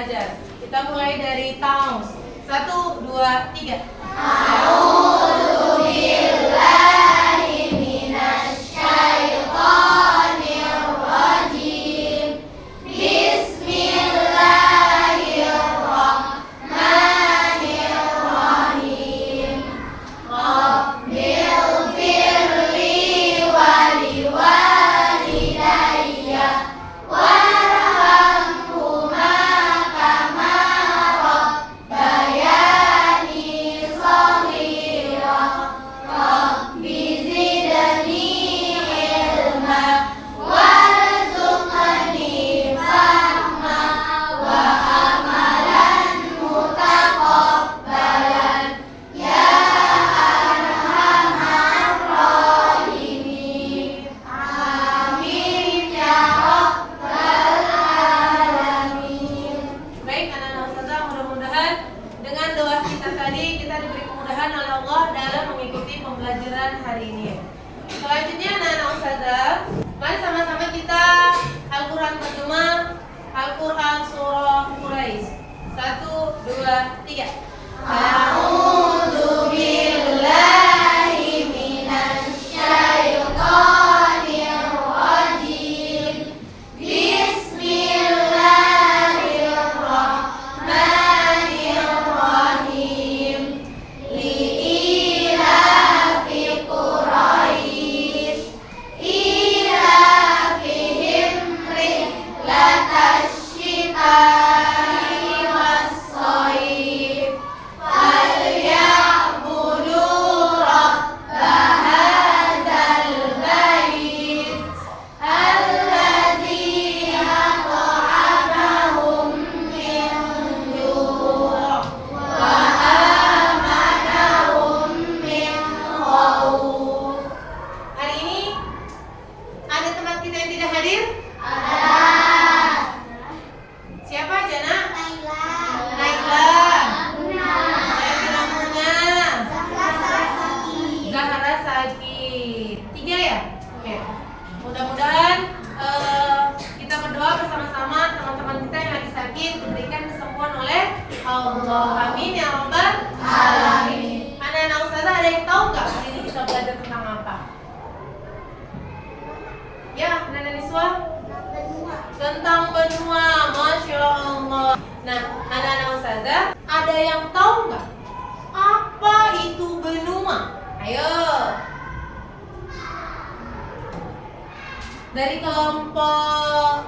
belajar. Kita mulai dari Taus. 1, 2, 3. Pembelajaran hari ini. Selanjutnya anak-anak ustazah, mari sama-sama kita Al-Quran terjemah Al-Quran surah Quraisy. 1, 2, 3. A'udzu billahi minasy syaithanir rajim. Bismillahirrahmanirrahim. Mudah-mudahan kita berdoa bersama-sama teman-teman kita yang lagi sakit diberikan kesembuhan oleh Allah. Amin ya rabbal alamin. Anak-anak ustazah ada yang tahu nggak hari ini kita belajar tentang apa? Ya, anak-anak Niswa? Tentang benua, masya Allah. Nah, anak-anak ustazah ada yang tahu nggak apa itu benua? Ayo. Dari kelompok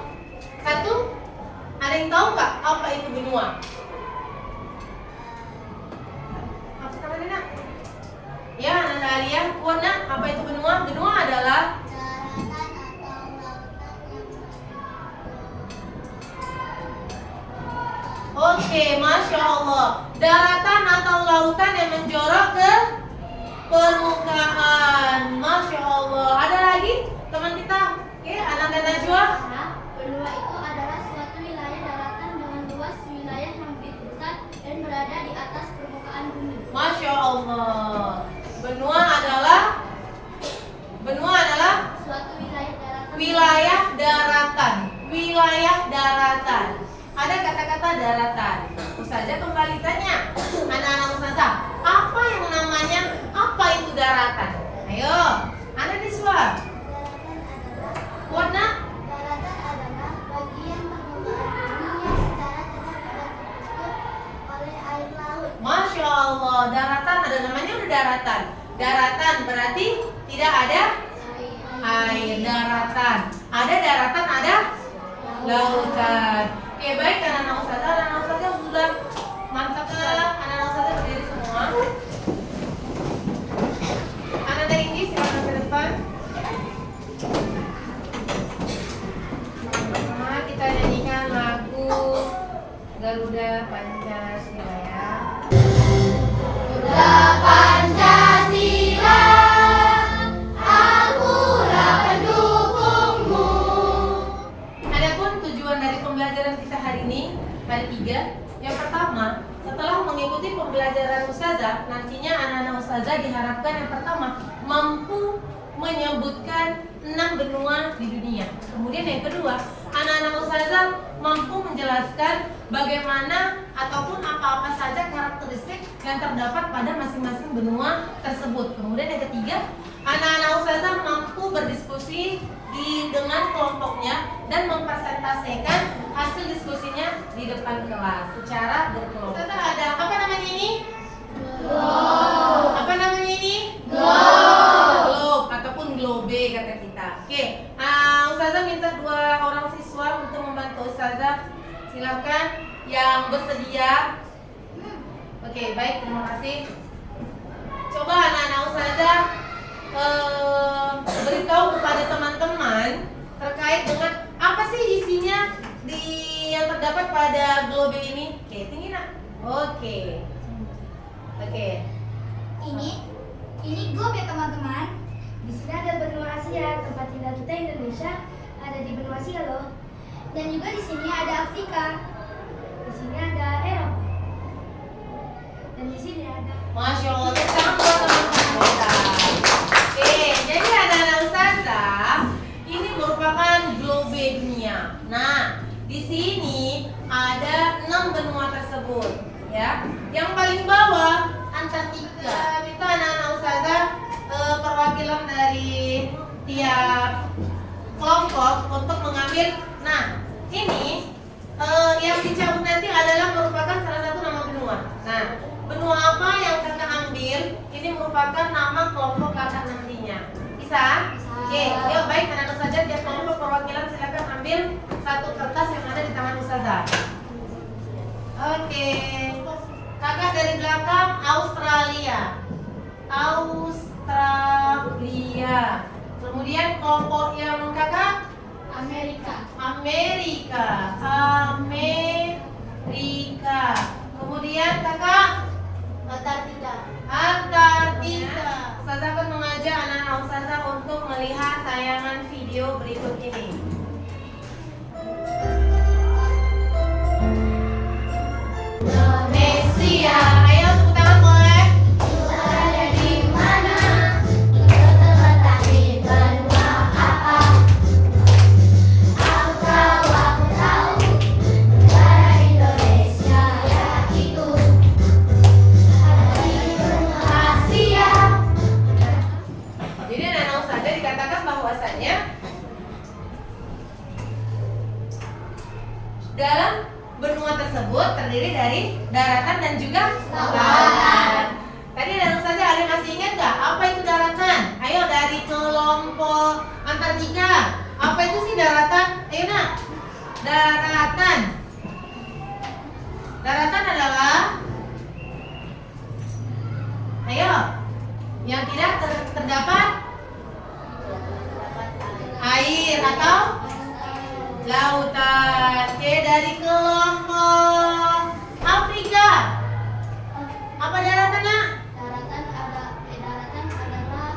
1, ada yang tahu nggak apa itu benua? Apa namanya nak? Ya, Nanda Alia, kuat nak? Apa itu benua? Benua adalah Oke, masya Allah. Daratan atau lautan yang menjorok ke permukaan. Masya Allah. Ada lagi teman kita? Oke, Ananda Najwa. Benua itu adalah suatu wilayah daratan dengan luas wilayah yang begitu besar dan berada di atas permukaan bumi. Masya Allah. Benua adalah Suatu wilayah daratan. Wilayah daratan. Ada kata-kata daratan. Ustazah kembali tanya, anak-anak ustazah, apa yang namanya? Apa itu daratan? Ayo, Anda Niswa. Kuat nak? Daratan adalah bagian permukaan bumi yang secara tidak tertutup oleh air laut. Masya Allah, daratan ada namanya udah daratan. Daratan berarti tidak ada air. Daratan. Ada daratan, ada lautan. Oke, baik anak-anak ustazah sudah mantap sekali. Anak-anak ustazah berdiri semua. Anak dari Indi silakan ke depan. Sama-sama kita nyanyikan lagu Garuda Pancasila ya. Garuda Pancasila, akulah pendukungmu. Adapun tujuan dari pembelajaran kita hari ini ada 3. Yang pertama, setelah mengikuti pembelajaran ustazah, nantinya anak-anak ustazah diharapkan yang pertama mampu menyebutkan 6 benua di dunia. Kemudian yang kedua, anak-anak ustazah mampu menjelaskan bagaimana ataupun apa-apa saja karakteristik yang terdapat pada masing-masing benua tersebut. Kemudian yang ketiga, anak-anak ustazah mampu berdiskusi dengan kelompoknya dan mempresentasikan hasil diskusinya di depan kelas secara berkelompok. Ustazah ada apa namanya ini? Apa namanya ini? Globe ataupun globe kata kita. Oke, ustazah minta 2 orang siswa untuk membantu ustazah. Silakan yang bersedia. Oke, baik, terima kasih. Coba anak-anak ustazah beritahu kepada teman-teman terkait dengan apa sih isinya yang terdapat pada globe ini. Oke, tinggi nak. Oke. Ini globe ya teman-teman. Di sini ada benua Asia, tempat tinggal kita Indonesia ada di benua Asia loh. Dan juga di sini ada Afrika. Di sini ada Eropa. Dan di sini ada. Masya Allah, sekarang buat teman-teman kita. Oke, jadi anak-anak ustazah, ini merupakan globe dunia. Nah, di sini ada 6 benua tersebut, ya. Yang paling bawah Antartika. Itu anak-anak ustazah perwakilan dari tiap kelompok untuk mengambil. Nah, ini yang dicabut nanti adalah merupakan salah satu nama benua. Nah, benua apa yang kakak ambil ini merupakan nama kelompok kakak nantinya. Bisa? Oke, yuk baik anak-anak ustazah tiap kelompok perwakilan silakan ambil satu kertas yang ada di tangan ustazah. Oke. Kakak dari belakang Australia. Kemudian kelompok yang kakak Amerika. Kemudian kakak Antartika. Ustazah akan mengajak anak-anak ustazah untuk melihat tayangan video berikut ini. Indonesia. Ayo tepuk tangan boleh? Ada di mana? Kita terletak di benua apa? Aku tahu negara Indonesia yaitu ada di benua Asia. Jadi anak-anak ustazah dikatakan bahwasannya dalam benua tersebut terdiri dari daratan dan juga lautan. Tadi anak ustazah ada yang masih ingat nggak? Apa itu daratan? Ayo dari kelompok Antartika. Apa itu sih daratan? Ayo nak. Daratan adalah, ayo, yang tidak terdapat air atau lautan. Oke, dari kelompok Afrika. Apa daratan nak? Daratan adalah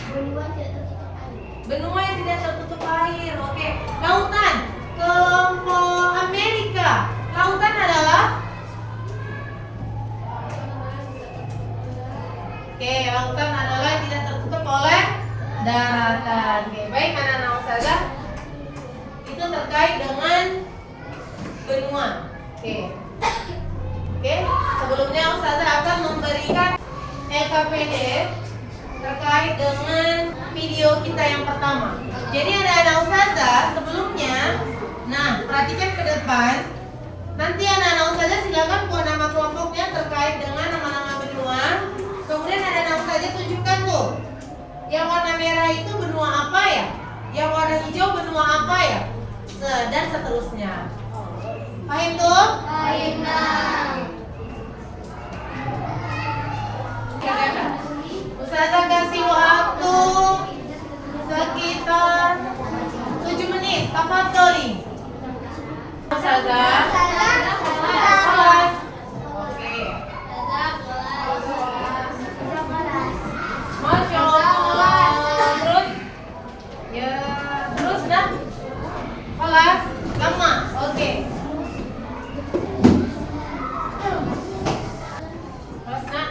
benua yang tidak tertutup air. Benua yang tidak tertutup air. Oke. Lautan. Kelompok Amerika. Lautan adalah? Oke, lautan adalah yang tidak tertutup oleh daratan. Oke, baik anak-anak ustazah. Itu terkait dengan benua. Oke, sebelumnya ustazah akan memberikan LKPD terkait dengan video kita yang pertama. Jadi anak-anak ustazah sebelumnya, nah perhatikan ke depan. Nanti anak-anak ustazah silakan buat nama kelompoknya terkait dengan nama-nama benua. Kemudian anak-anak ustazah tunjukkan tuh. Yang warna merah itu benua apa ya? Yang warna hijau benua apa ya? Dan seterusnya. Paham tuh? Paham. Ustazah kasih waktu sekitar 7 menit. Tafadholi. Ustazah. Kelas. Oke. Masya Allah. Terus? Ya, terus dah. Kelas lama. Oke. Kelas nak.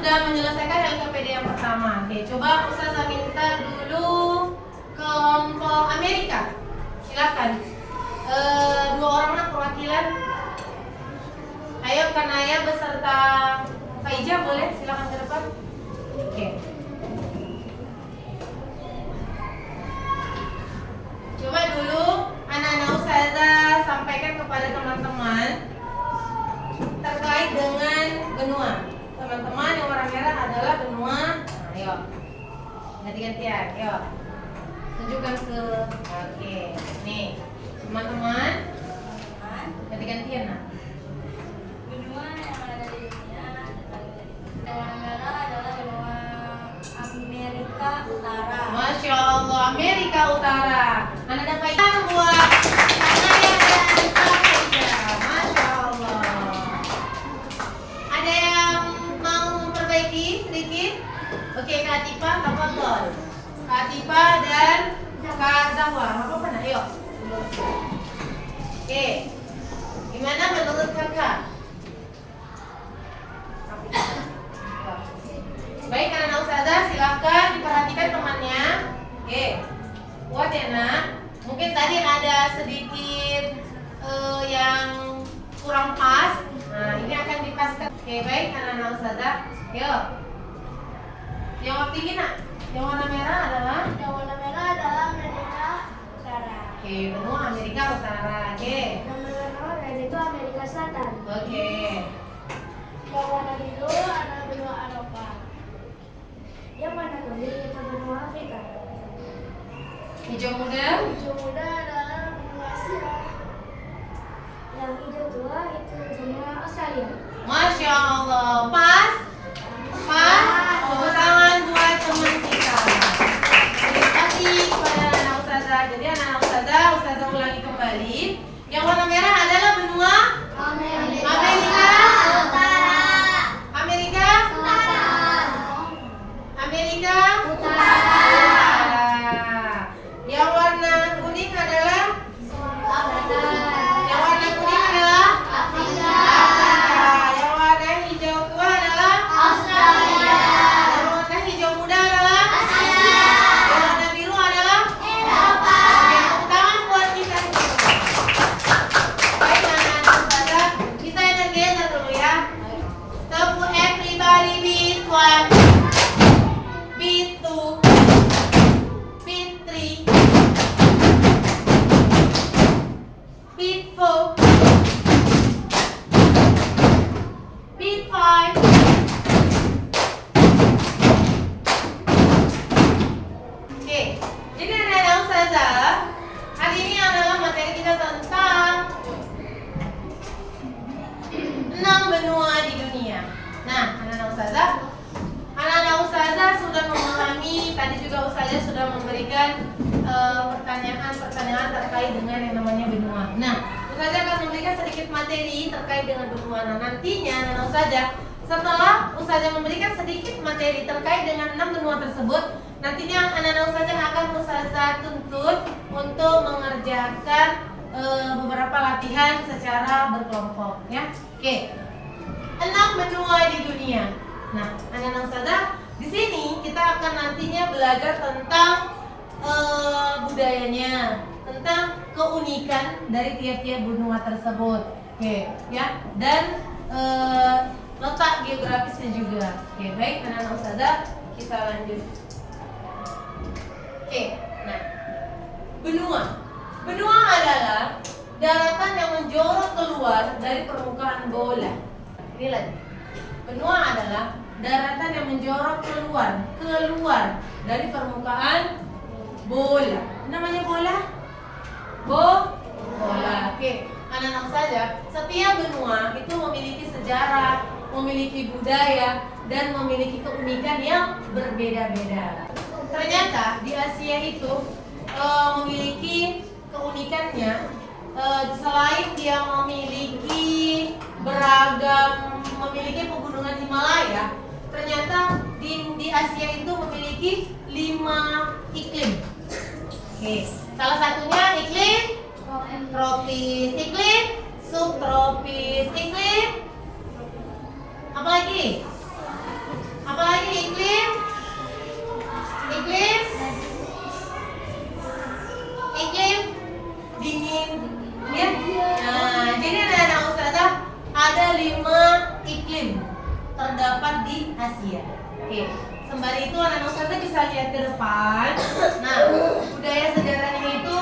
sudah menyelesaikan LKPD yang pertama. Oke, coba Ustazah minta dulu kelompok Amerika. Silakan. 2 orang perwakilan. Ayo Kanaya beserta Faiza boleh silakan ke depan. Oke. Coba dulu anak-anak Ustazah sampaikan kepada teman-teman terkait dengan benua. Teman-teman yang warna merah adalah benua. Nah, ayo. Ganti-gantian, ayo. Tunjukkan ke oke. Nih, teman-teman. Ganti-gantian nah. Benua yang ada di dunia yang warna merah adalah benua Amerika Utara. Masya Allah, Amerika Utara. Anak Faiza buat Kanaya dan Faiza. Masya Allah. Ada yang mau memperbaiki sedikit? Oke, Kak Atifa, tafadhol. Kak Atifa dan Kak Zahwa. Apa mana? Ayo. Oke. Gimana menurut Kakak? Baik, anak Ustazah silahkan diperhatikan temannya. Oke. Kuat ya nak. Mungkin tadi ada sedikit yang kurang pas. Nah, ini akan dipaskan. Oke, baik anak-anak Ustazah. Yuk. Jawab tinggi nak. Yang warna merah adalah Amerika Utara. oke, benua Amerika Utara. Oke. Yang warna oranye itu Amerika Selatan. Oke. Yang warna biru adalah benua Eropa. Yang warna kuning itu benua Afrika. Hijau muda. Hijau muda adalah benua Asia. Yang hijau tua itu benua Australia. Masya Allah. Pas? Pas? Tepuk tangan buat teman kita. Terima kasih kepada anak Ustazah. Jadi anak Ustazah ulangi kembali. Yang warna merah adalah benua Amerika Utara. Amerika Amerika Utara. Yang warna kuning adalah yang warna kuning adalah Afrika. Yang warna hijau tua adalah Australia. Yang warna hijau muda adalah Asia. Yang warna biru adalah Eropa. Oke, tepuk tangan buat kita semua. Baik anak-anak Ustazah, kita energizer dulu ya. Tepuk everybody beat 1, beat 2, beat 3, beat 4, beat 5. Oke, jadi anak-anak Ustazah, hari ini adalah materi kita tentang 6 benua di dunia. Nah, anak-anak Ustazah sudah memahami, tadi juga Ustazah sudah memberikan pertanyaan-pertanyaan terkait dengan yang namanya benua. Nah, Ustazah akan memberikan sedikit materi terkait dengan benua. Nah, nantinya anak Ustazah, setelah Ustazah memberikan sedikit materi terkait dengan 6 benua tersebut, nantinya anak-anak Ustazah akan Ustazah tuntut untuk mengerjakan beberapa latihan secara berkelompok ya. Oke. 6 benua di dunia. Nah, anak-anak Ustazah, di sini kita akan nantinya belajar tentang budayanya, tentang keunikan dari tiap-tiap benua tersebut. Oke, ya. Dan letak geografisnya juga. Oke, baik anak-anak Ustazah, kita lanjut. Oke, nah, benua. Benua adalah daratan yang menjorok keluar dari permukaan bola. Ini lagi. Benua adalah daratan yang menjorok keluar dari permukaan bola. Namanya bola? Bola. Oke, anak-anak saja. Setiap benua itu memiliki sejarah, memiliki budaya, dan memiliki keunikan yang berbeda-beda. Ternyata di Asia itu memiliki keunikannya. Selain dia memiliki pegunungan Himalaya, ternyata di Asia itu memiliki 5 iklim. Oke, salah satunya iklim tropis, iklim subtropis, iklim apa lagi? lagi iklim. Iklim. Iklim dingin. Ya. Nah, jadi anak-anak ustazah ada 5 iklim terdapat di Asia. Oke. Sembari itu anak-anak ustazah bisa lihat ke depan. Nah, budaya sejarahnya itu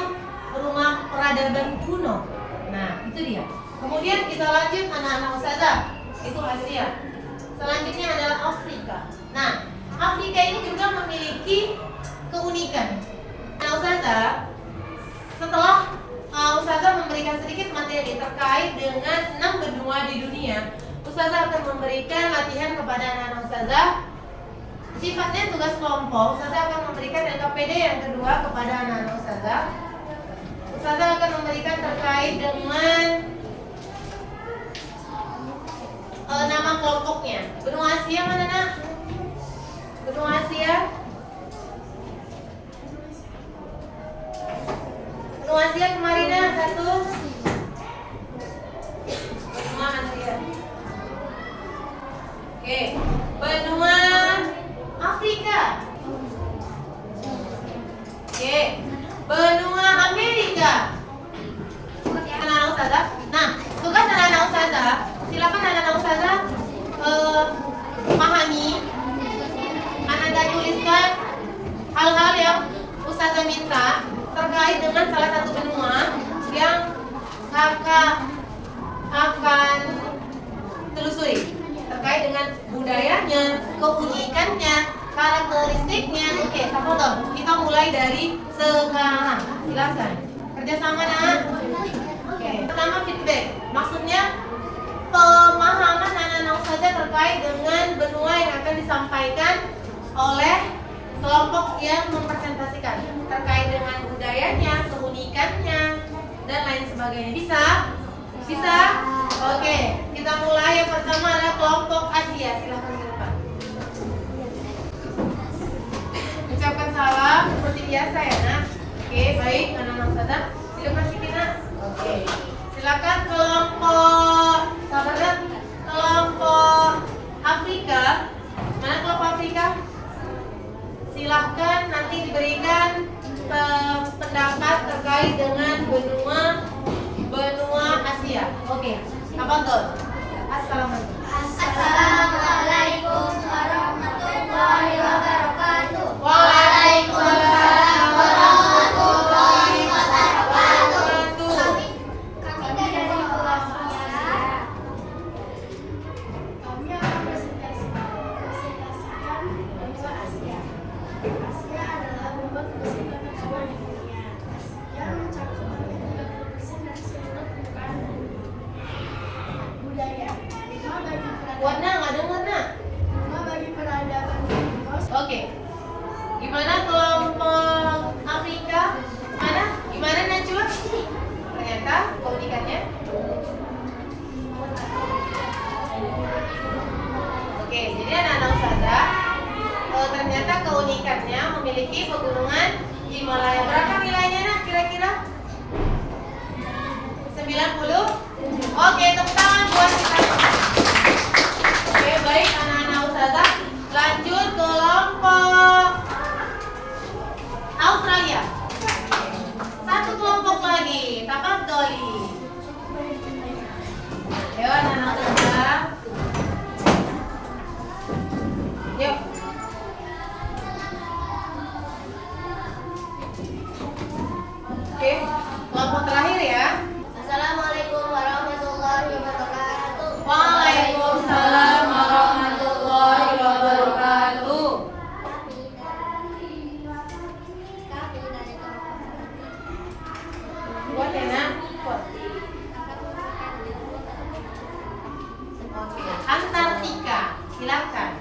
rumah peradaban kuno. Nah, itu dia. Kemudian kita lanjut anak-anak ustazah. Itu Asia. Selanjutnya adalah Afrika. Nah, Afrika ini juga memiliki keunikan. Nah, ustazah, setelah ustazah memberikan sedikit materi terkait dengan 6 benua di dunia, ustazah akan memberikan latihan kepada anak-anak ustazah. Sifatnya tugas kelompok. Ustazah akan memberikan LKPD yang kedua kepada anak-anak ustazah. Ustazah akan memberikan terkait dengan nama kelompoknya. Benua Asia mana nak? Benua Asia. Benua Asia kemarin nak satu. Benua Asia. Oke. Benua Afrika. Oke. Benua Amerika. Anak-anak ustazah. Nah, tugas anak-anak ustazah, silakan anak-anak ustazah memahami, Anda tuliskan hal-hal yang ustazah minta terkait dengan salah satu benua yang kakak akan telusuri terkait dengan budayanya, keunikannya, karakteristiknya. Oke, tafadhol. Kita mulai dari sekarang. Silakan. Kerjasama nak. Oke. Pertama feedback. Maksudnya pemahaman anak-anak saja terkait dengan benua yang akan disampaikan oleh kelompok yang mempresentasikan terkait dengan budayanya, keunikannya, dan lain sebagainya. Bisa? Bisa? Oke, kita mulai. Yang pertama adalah kelompok Asia. Silakan ke depan. Ucapkan salam seperti biasa ya nak. Oke, baik anak-anak ustazah. Silakan Siti nak. Oke, silakan kelompok sahabat, kelompok Afrika. Mana kelompok Afrika? Silakan nanti diberikan pendapat terkait dengan benua Asia. Oke, apa tuh? Assalamualaikum warahmatullahi wabarakatuh. Waalaikumsalam warahmatullahi wabarakatuh. Kami dari kelas Asia. Kami akan presentasikan benua Asia. Asia adalah benua terbesar kedua di dunia. Asia mencakup 30% dari seluruh permukaan bumi. Budaya. Warna nggak dengar nak? Rumah bagi peradaban kuno. Oke. Gimana kelompok Afrika? Mana? Gimana Najwa? Ternyata keunikannya. Oke, jadi anak-anak ustazah, ternyata keunikannya memiliki pegunungan Himalaya. Berapa nilainya nak kira-kira? 90? Oke, tepuk tangan buat kita. Oke, baik anak-anak ustazah. Lanjut kelompok Australia. Satu kelompok lagi. Tafadholi. Ayo anak-anak ustazah. Yuk. Oke, kelompok terakhir ya. Assalamualaikum warahmatullahi wabarakatuh. Waalaikumsalam warahmatullahi wabarakatuh. Buat ya nak? Buat. Oke, Antartika. Silakan.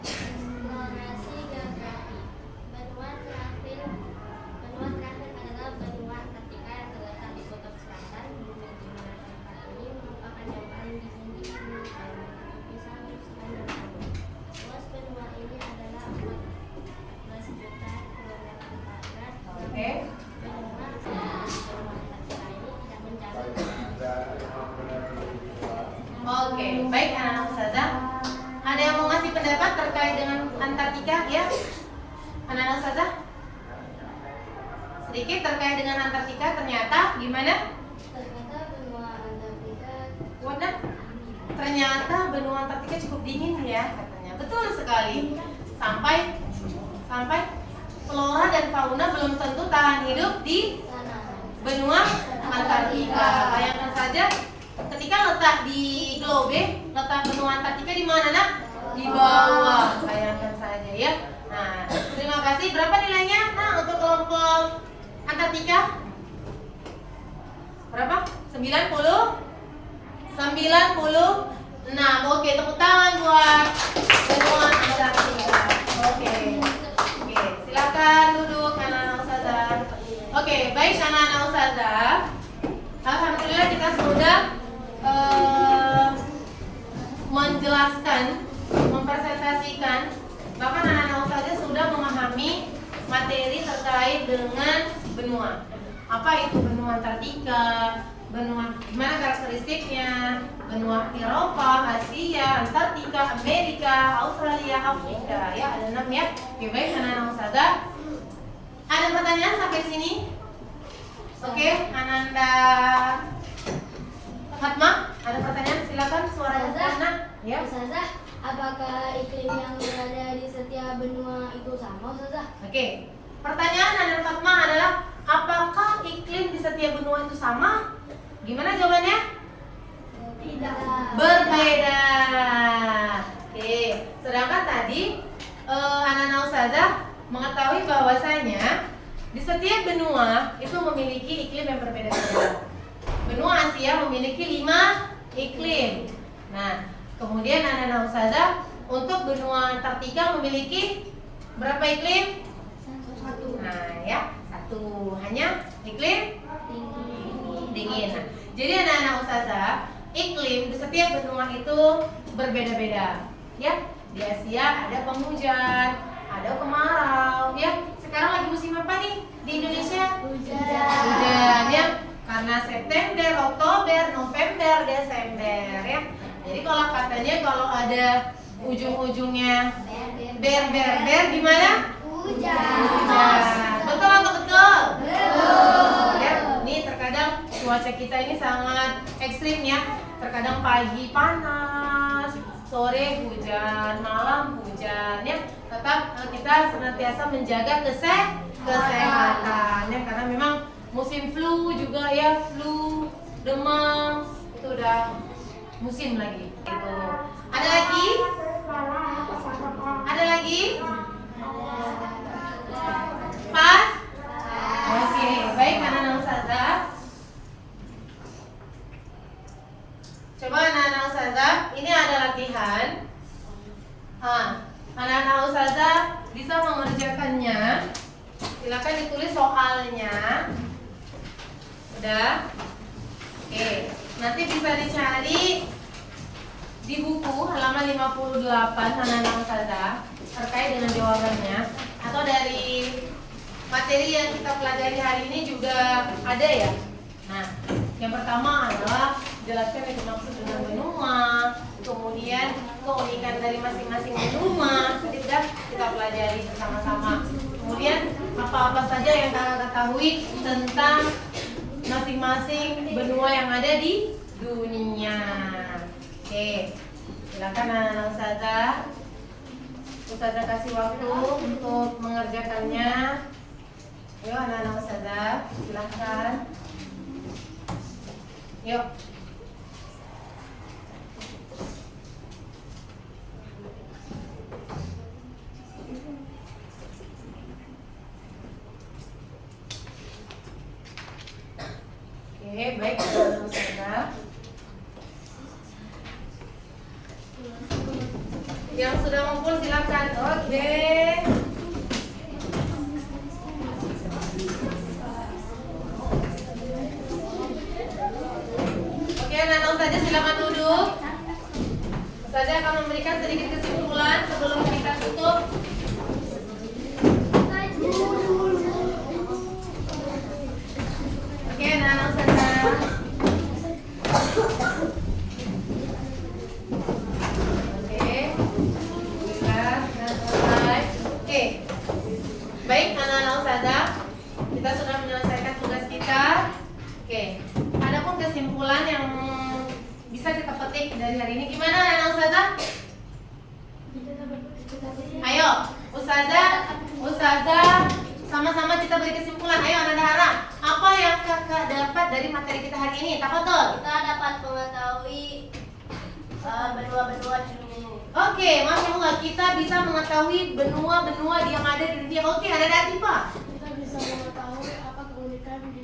Eksplorasi geografi. Benua terakhir adalah benua Antartika yang terletak di Kutub Antartika ya? Anak-anak Ustazah? Sedikit terkait dengan Antartika, ternyata gimana? Ternyata benua Antartika Wadah? Ternyata benua Antartika cukup dingin ya katanya. Betul sekali. Sampai flora dan fauna belum tentu tahan hidup di sana. benua Antartika. Bayangkan saja ketika letak di globe, letak benua Antartika di mana nak? Di bawah. Bayangkan saja ya. Nah, terima kasih. Berapa nilainya? Nah, untuk kelompok Antartika? Berapa? 96. Oke, tepuk tangan buat benua Antartika. Oke, silakan duduk anak-anak Ustazah. Oke, baik anak-anak Ustazah. Alhamdulillah kita sudah menjelaskan, mempresentasikan, bahkan anak-anak Ustazah sudah memahami materi terkait dengan benua. Apa itu benua Antartika, benua gimana karakteristiknya, benua Eropa, Asia, Antartika, Amerika, Australia, Afrika, ya ada 6 ya. Oke, baik anak-anak Ustazah. Ada pertanyaan sampai sini? Oke, Ananda Fatma, ada pertanyaan? Silakan suaranya Fatma. Ya. Ustazah, apakah iklim yang berada di setiap benua itu sama, Ustazah? Oke. Pertanyaan Ananda Fatma adalah apakah iklim di setiap benua itu sama? Gimana jawabannya? Tidak. Berbeda. Oke. Sedangkan tadi anak-anak Ustazah mengetahui bahwasanya di setiap benua itu memiliki iklim yang berbeda-beda. Benua Asia memiliki 5 iklim. Nah, kemudian anak-anak Ustazah untuk benua Antartika memiliki berapa iklim? 1. Nah, ya, 1. Hanya iklim dingin. Nah, jadi anak-anak Ustazah, iklim di setiap benua itu berbeda-beda. Ya, di Asia ada penghujan, ada kemarau, ya. Sekarang lagi musim apa nih di Indonesia? Hujan, ya. Karena September, Oktober, November, Desember, ya. Jadi kalau katanya kalau ada ujung-ujungnya ber gimana? Hujan. Betul atau betul? Betul. Ya, ini terkadang cuaca kita ini sangat ekstrim ya. Terkadang pagi panas, sore hujan, malam hujan ya. Tetap kita senantiasa menjaga kesehatan ya, karena memang musim flu juga ya, flu, demam itu udah musim lagi. Itu. Ada lagi? Ada lagi? Pas? Oke, baik anak-anak Ustazah. Coba anak-anak Ustazah, ini ada latihan. Anak-anak Ustazah bisa mengerjakannya. Silakan ditulis soalnya. Udah? Oke, nanti bisa dicari di buku halaman 58 anak-anak Ustazah terkait dengan jawabannya, atau dari materi yang kita pelajari hari ini juga ada ya. Nah, yang pertama adalah jelaskan yang dimaksud dengan benua, kemudian keunikan dari masing-masing benua. Tadi sudah kita pelajari bersama-sama. Kemudian apa-apa saja yang kita ketahui tentang masing-masing benua yang ada di dunia. Oke, silakan anak-anak Ustazah. Ustazah kasih waktu untuk mengerjakannya. Yuk anak-anak Ustazah, silakan. Yuk. Oke, baik anak-anak Ustazah. Yang sudah ngumpul silakan. Oke. Oke, anak-anak Ustazah silakan duduk. Ustazah akan memberikan sedikit kesimpulan sebelum kita tutup. Oke, anak-anak Ustazah. Oke. Jelas, kesimpulan yang bisa kita petik dari hari ini. Gimana anak Ustazah? Ayo, Ustazah, sama-sama kita beri kesimpulan. Ayo anak Dahara, apa yang kakak dapat dari materi kita hari ini? Tafadhol. Kita dapat mengetahui benua-benua di dunia ini. Oke, Masya Allah, kita bisa mengetahui benua-benua yang ada di dunia. Oke, ada Dati Pak. Kita bisa mengetahui apa keunikan di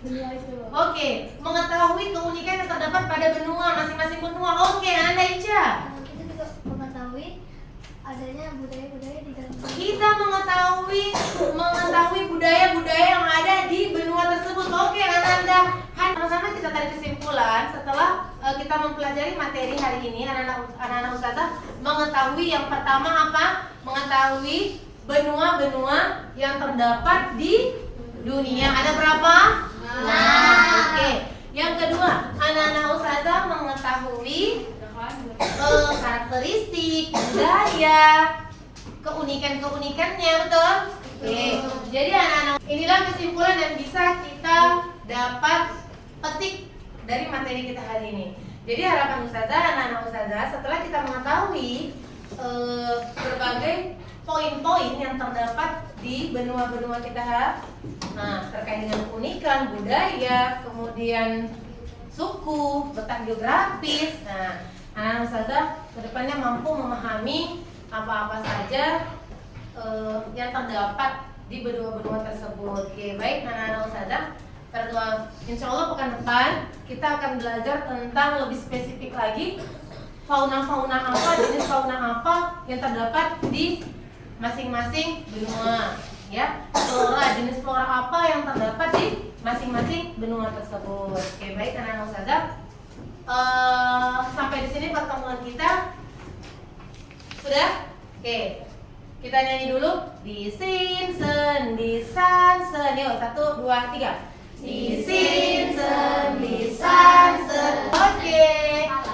benua itu. Oke, mengetahui keunikan yang terdapat pada benua, masing-masing benua. Oke, Anda Ica. Kita juga mengetahui adanya budaya-budaya di dalam Kita mengetahui budaya-budaya yang ada di benua tersebut. Oke, Anda. Sama-sama kita tarik kesimpulan setelah kita mempelajari materi hari ini. Anak-anak Ustazah mengetahui yang pertama apa? Mengetahui benua-benua yang terdapat di dunia. Ada berapa? Oke. Yang kedua, anak-anak Ustazah mengetahui karakteristik budaya, keunikan-keunikannya, betul? Oke. Jadi anak-anak, inilah kesimpulan yang bisa kita dapat petik dari materi kita hari ini. Jadi harapan Ustazah, anak-anak Ustazah, setelah kita mengetahui berbagai poin-poin yang terdapat di benua-benua kita, terkait dengan keunikan budaya, kemudian suku, letak geografis. Anak-anak Ustazah kedepannya mampu memahami apa-apa saja yang terdapat di benua-benua tersebut. Oke, baik anak-anak Ustazah. Insya Allah pekan depan kita akan belajar tentang lebih spesifik lagi fauna-fauna apa, jenis fauna apa yang terdapat di masing-masing benua, ya. Flora, jenis flora apa yang terdapat di masing-masing benua tersebut. Oke, baik anak-anak Ustazah. Sampai di sini pertemuan kita. Sudah? Oke. Kita nyanyi dulu. Di sin sen, di san sen. Yuk, 1, 2, 3. Di sin sen, di san sen. Oke.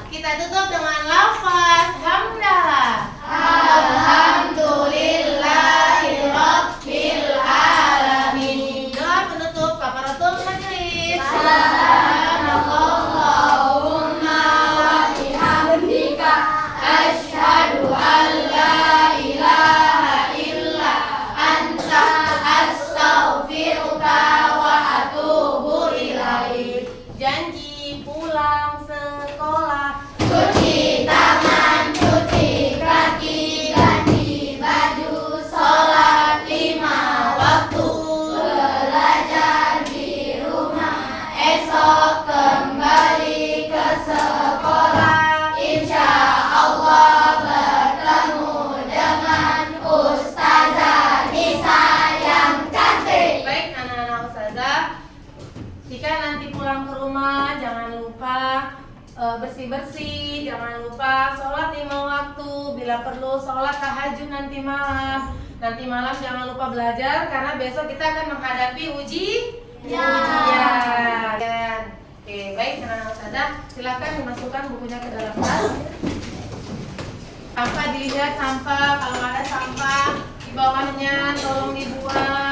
Kita tutup dengan lafaz hamdalah. Alhamdulillahi rabbil alamin. Doa penutup kafaratul majelis. Subhanallahumma wa bihamdika asyhadu an la ilaha illa anta astaghfiruka wa atubu ilaik. Janji pulang sekolah, cuci tangan, cuci kaki, ganti baju, sholat 5 waktu, belajar di rumah, esok kembali ke sekolah. Insya Allah bertemu dengan Ustazah Nisa yang cantik. Baik anak-anak Ustazah, jika nanti pulang ke rumah jangan lupa bersih-bersih, jangan lupa sholat 5 waktu, bila perlu sholat tahajud nanti malam. Nanti malam jangan lupa belajar karena besok kita akan menghadapi ujian. Oke, baik anak-anak Ustazah, silakan dimasukkan bukunya ke dalam tas. Sampah dilihat, sampah, kalau ada sampah di bawahnya tolong dibuang.